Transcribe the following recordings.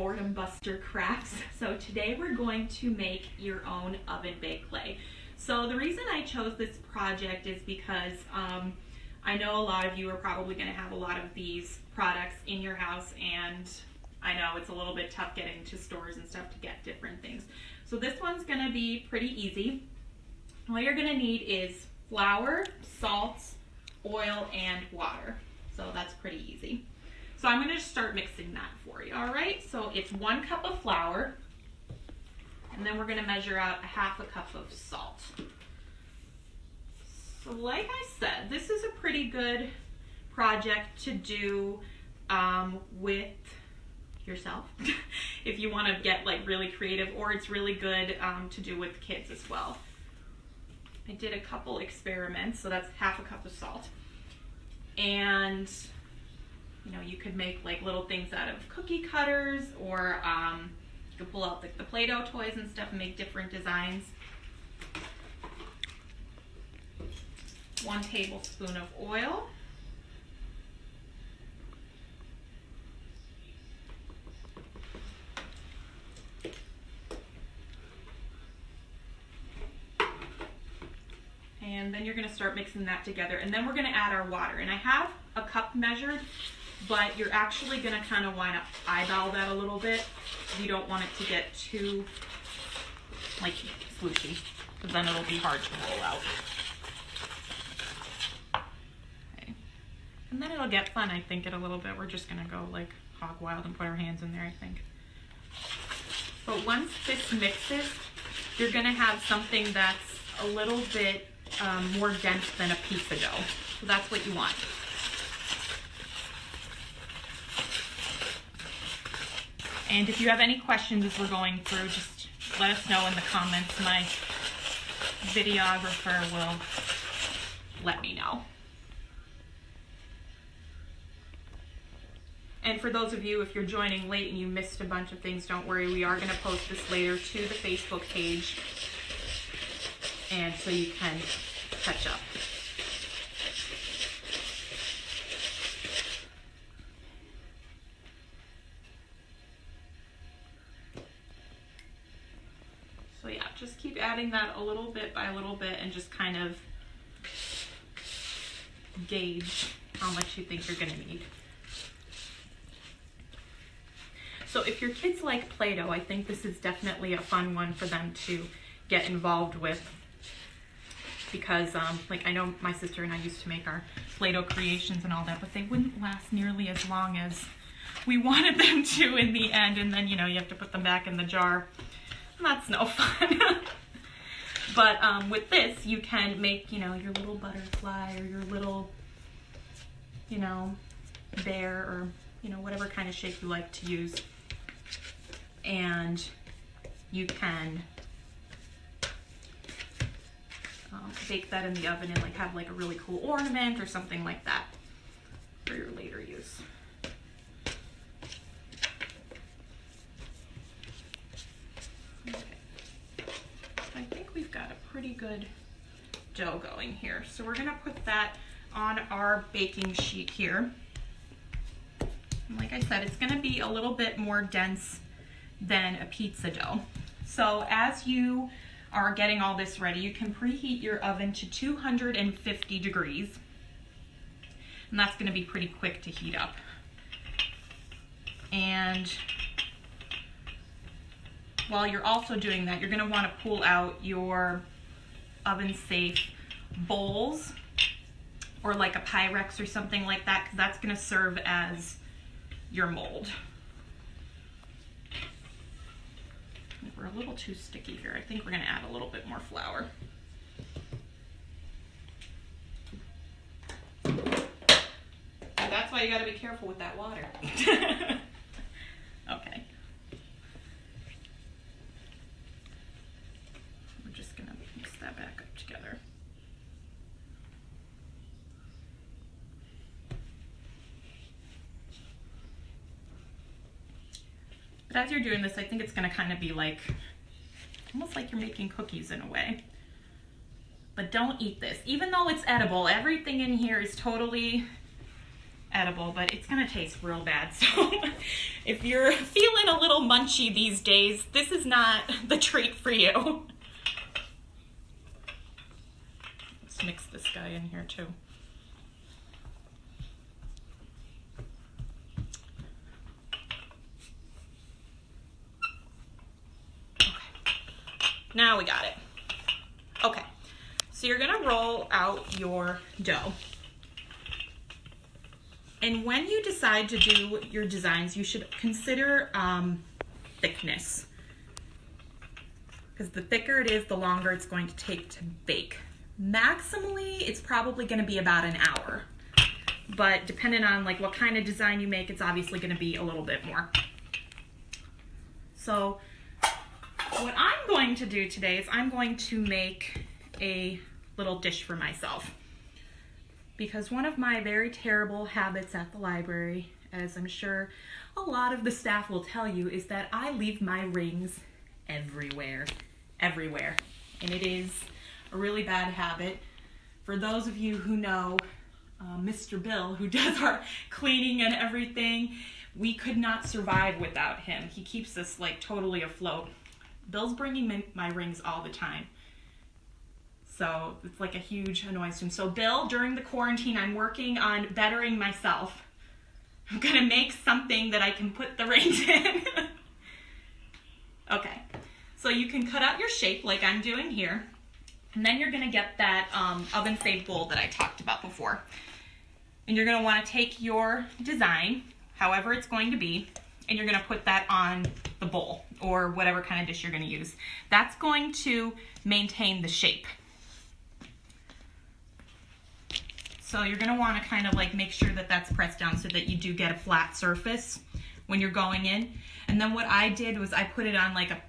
Boredom Buster Crafts. So today we're going to make your own oven baked clay. So the reason I chose this project is because I know a lot of you are probably going to have a lot of these products in your house, and I know it's a little bit tough getting to stores and stuff to get different things. So this one's going to be pretty easy. All you're going to need is flour, salt, oil, and water. So that's pretty easy. So I'm going to start mixing that for you, all right? So it's 1 cup of flour, and then we're going to measure out 1/2 cup of salt. So like I said, this is a pretty good project to do with yourself if you want to get like really creative, or it's really good to do with kids as well. I did a couple experiments, so that's 1/2 cup of salt. And you know, you could make like little things out of cookie cutters, or you could pull out the Play-Doh toys and stuff and make different designs. 1 tablespoon of oil. And then you're going to start mixing that together, and then we're going to add our water. And I have a cup measured, but you're actually going to kind of want to eyeball that a little bit. You don't want it to get too like swooshy, because then it'll be hard to roll out. Okay. And then it'll get fun, I think, in a little bit. We're just going to go like hog wild and put our hands in there, I think. But once this mixes, you're going to have something that's a little bit more dense than a pizza dough. So that's what you want. And if you have any questions as we're going through, just let us know in the comments. My videographer will let me know. And for those of you, if you're joining late and you missed a bunch of things, don't worry. We are going to post this later to the Facebook page, and so you can catch up. So yeah, just keep adding that a little bit by a little bit, and just kind of gauge how much you think you're going to need. So if your kids like Play-Doh, I think this is definitely a fun one for them to get involved with, because like I know my sister and I used to make our Play-Doh creations and all that, but they wouldn't last nearly as long as we wanted them to in the end, and then you know you have to put them back in the jar. That's no fun. But with this, you can make, you know, your little butterfly, or your little, you know, bear, or you know, whatever kind of shape you like to use. And you can bake that in the oven and like have like a really cool ornament or something like that for your later use. Okay. I think we've got a pretty good dough going here. So we're gonna put that on our baking sheet here. And like I said, it's gonna be a little bit more dense than a pizza dough. So as you are getting all this ready, you can preheat your oven to 250 degrees. And that's gonna be pretty quick to heat up. And while you're also doing that, you're gonna wanna pull out your oven safe bowls, or like a Pyrex or something like that, because that's gonna serve as your mold. We're a little too sticky here. I think we're gonna add a little bit more flour. And that's why you gotta be careful with that water. Okay. We're just gonna mix that back up together. But as you're doing this, I think it's gonna kind of be like, almost like you're making cookies in a way. But don't eat this. Even though it's edible, everything in here is totally edible, but it's gonna taste real bad. So if you're feeling a little munchy these days, this is not the treat for you. Let's mix this guy in here too. Now we got it. Okay, so you're gonna roll out your dough. And when you decide to do your designs, you should consider thickness. Because the thicker it is, the longer it's going to take to bake. Maximally, it's probably gonna be about an hour. But depending on like what kind of design you make, it's obviously gonna be a little bit more. So, what I'm going to do today is I'm going to make a little dish for myself. Because one of my very terrible habits at the library, as I'm sure a lot of the staff will tell you, is that I leave my rings everywhere. Everywhere. And it is a really bad habit. For those of you who know Mr. Bill, who does our cleaning and everything, we could not survive without him. He keeps us like totally afloat. Bill's bringing my rings all the time. So it's like a huge annoyance to him. So Bill, during the quarantine, I'm working on bettering myself. I'm gonna make something that I can put the rings in. Okay, so you can cut out your shape like I'm doing here. And then you're gonna get that oven safe bowl that I talked about before. And you're gonna wanna take your design, however it's going to be, and you're gonna put that on the bowl or whatever kind of dish you're gonna use. That's going to maintain the shape. So you're gonna wanna kind of like make sure that that's pressed down so that you do get a flat surface when you're going in. And then what I did was I put it on like a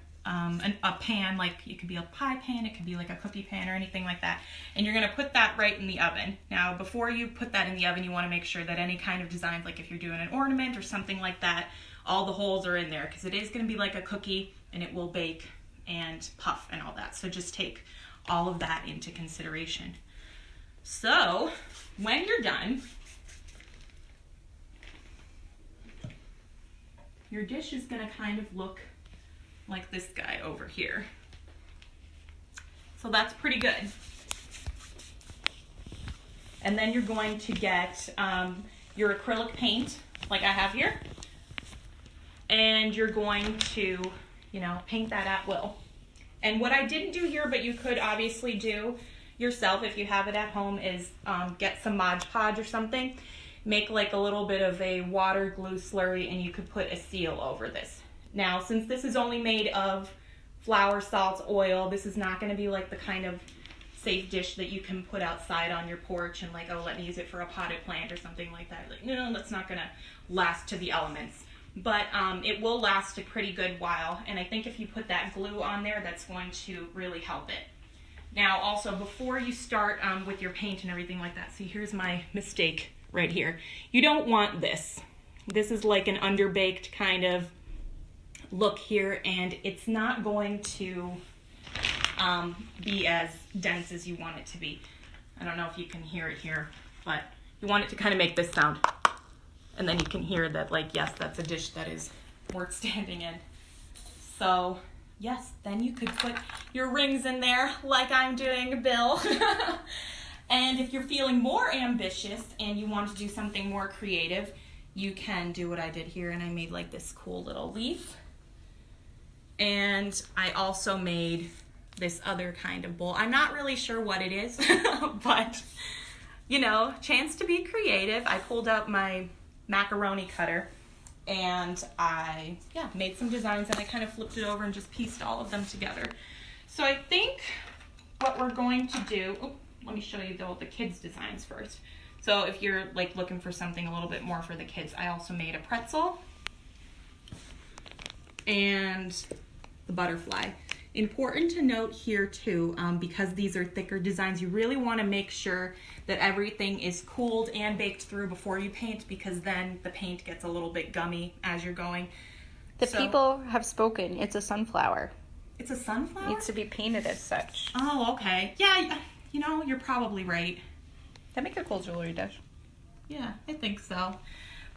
pan, like it could be a pie pan, it could be like a cookie pan or anything like that. And you're gonna put that right in the oven. Now, before you put that in the oven, you wanna make sure that any kind of designs, like if you're doing an ornament or something like that, all the holes are in there because it is gonna be like a cookie and it will bake and puff and all that. So just take all of that into consideration. So when you're done, your dish is gonna kind of look like this guy over here. So that's pretty good. And then you're going to get your acrylic paint, like I have here, and you're going to, you know, paint that at will. And what I didn't do here, but you could obviously do yourself if you have it at home, is get some Mod Podge or something, make like a little bit of a water glue slurry, and you could put a seal over this. Now, since this is only made of flour, salt, oil, this is not going to be like the kind of safe dish that you can put outside on your porch and like, oh, let me use it for a potted plant or something like that. Like, no, that's not going to last to the elements. But it will last a pretty good while, and I think if you put that glue on there, that's going to really help it. Now, also, before you start with your paint and everything like that, see, here's my mistake right here. You don't want this. This is like an underbaked kind of look here, and it's not going to be as dense as you want it to be. I don't know if you can hear it here, but you want it to kind of make this sound. And then you can hear that, like, yes, that's a dish that is worth standing in. So, yes, then you could put your rings in there like I'm doing, Bill. And if you're feeling more ambitious and you want to do something more creative, you can do what I did here, and I made like this cool little leaf. And I also made this other kind of bowl. I'm not really sure what it is, but, you know, chance to be creative. I pulled out my macaroni cutter and I made some designs, and I kind of flipped it over and just pieced all of them together. So I think what we're going to do, let me show you the kids' designs first. So if you're like looking for something a little bit more for the kids, I also made a pretzel and the butterfly. Important to note here too, because these are thicker designs, you really want to make sure that everything is cooled and baked through before you paint, because then the paint gets a little bit gummy as you're going. The people have spoken. It's a sunflower. It's a sunflower? It needs to be painted as such. Oh, okay. Yeah, you know, you're probably right. That make a cool jewelry dish. Yeah, I think so.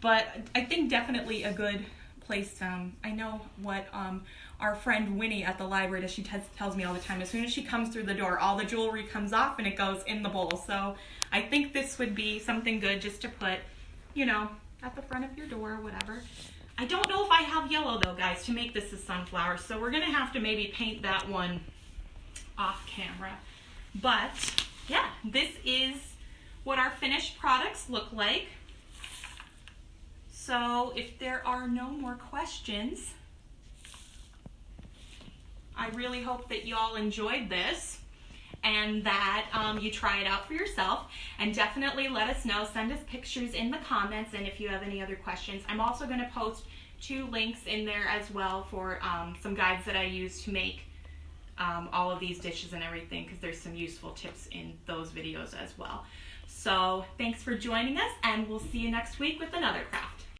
But I think definitely a good place. I know what our friend Winnie at the library does. She tells me all the time. As soon as she comes through the door, all the jewelry comes off and it goes in the bowl. So I think this would be something good just to put, you know, at the front of your door or whatever. I don't know if I have yellow though, guys, to make this a sunflower. So we're gonna have to maybe paint that one off camera. But yeah, this is what our finished products look like. So if there are no more questions, I really hope that y'all enjoyed this and that you try it out for yourself, and definitely let us know. Send us pictures in the comments, and if you have any other questions. I'm also going to post 2 links in there as well for some guides that I use to make all of these dishes and everything, because there's some useful tips in those videos as well. So thanks for joining us, and we'll see you next week with another craft.